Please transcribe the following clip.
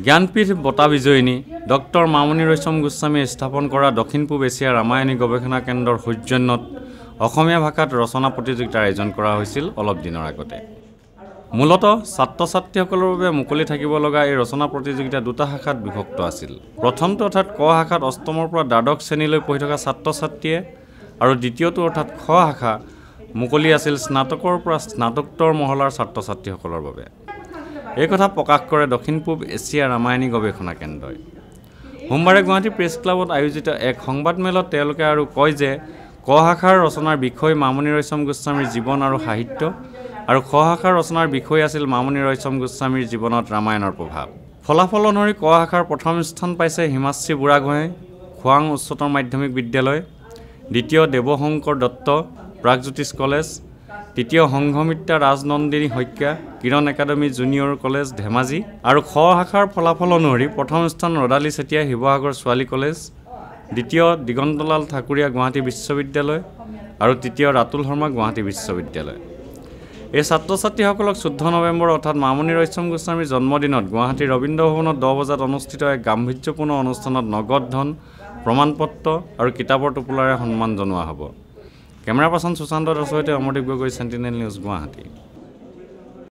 জ্ঞানপীঠ বঁটা বিজয়িনী ডক্টৰ মামণি ৰয়ছম গোস্বামীয়ে স্থাপন কৰা দক্ষিণ পূব এছিয়াৰ ৰামায়ণী গৱেষণা কেন্দ্ৰৰ সৌজন্যত অসমীয়া ভাষাত ৰচনা প্ৰতিযোগিতাৰ আয়োজন কৰা হৈছিল অলপ দিনৰ আগতে। মূলতঃ ছাত্ৰ-ছাত্ৰীসকলৰ বাবে মুকলি থাকিব লগা এই ৰচনা প্ৰতিযোগিতা দুটা শাখাত বিভক্ত আছিল। প্ৰথমটো অৰ্থাৎ ক শাখাত অষ্টমৰ পৰা দ্বাদশ শ্ৰেণীলৈ পঢ়ি থকা ছাত্ৰ-ছাত্ৰীয়ে আৰু দ্বিতীয়টো অৰ্থাৎ খ শাখা মুকলি আছিল স্নাতকৰ পৰা স্নাতকোত্তৰ মহলাৰ ছাত্ৰ-ছাত্ৰীসকলৰ বাবে। এই কথা প্ৰকাশ কৰে দক্ষিণ পূব এছিয়া ৰামায়ণী গৱেষণা কেন্দ্ৰই। সোমবাৰে গুৱাহাটী প্ৰেছ ক্লাবত আয়োজিত এক সংবাদমেলত তেওঁলোকে আৰু কয় যে ক শাখাৰ ৰচনাৰ বিষয় মামণি ৰয়ছম গোস্বামীৰ জীৱন আৰু সাহিত্য আৰু খ শাখাৰ ৰচনাৰ বিষয় আছিল মামণি ৰয়ছম গোস্বামীৰ জীৱনত ৰামায়ণৰ প্ৰভাৱ। ফলাফল অনুসৰি ক শাখাৰ প্ৰথম স্থান পাইছে হিমাশ্ৰী বুঢ়াগোহাঁই খোৱাং উচ্চতৰ মাধ্যমিক বিদ্যালয়, দ্বিতীয় দেৱশংকৰ দত্ত প্ৰাগজ্যোতিষ কলেজ, তৃতীয় সংঘমিত্ৰা ৰাজনন্দিনী শইকীয়া কিৰণ একাডেমী জুনিয়ৰ কলেজ ধেমাজি আৰু খ শাখাৰ ফলাফল অনুসৰি প্ৰথম স্থান ৰদালি চেতিয়া শিৱসাগৰ ছোৱালী কলেজ, দ্বিতীয় দিগন্তলাল ঠাকুৰীয়া গুৱাহাটী বিশ্ববিদ্যালয় আৰু তৃতীয় ৰাতুল শৰ্মা গুৱাহাটী বিশ্ববিদ্যালয়। এই ছাত্ৰ-ছাত্ৰীসকলক 14 নৱেম্বৰ অৰ্থাৎ মামণি ৰয়ছম গোস্বামীৰ জন্মদিনত গুৱাহাটীৰ ৰবীন্দ্ৰ ভৱনত 10 বজাত অনুষ্ঠিত এক গাম্ভীৰ্যপূৰ্ণ অনুষ্ঠানত নগদ ধন, প্ৰমাণপত্ৰ আৰু কিতাপৰ টোপোলাৰে সন্মান জনোৱা হ'ব। কেমেৰা পাৰ্চন সুশান্ত দাসৰ সৈতে অমৰদীপ গগৈ, চেণ্টিনেল নিউজ গুৱাহাটী।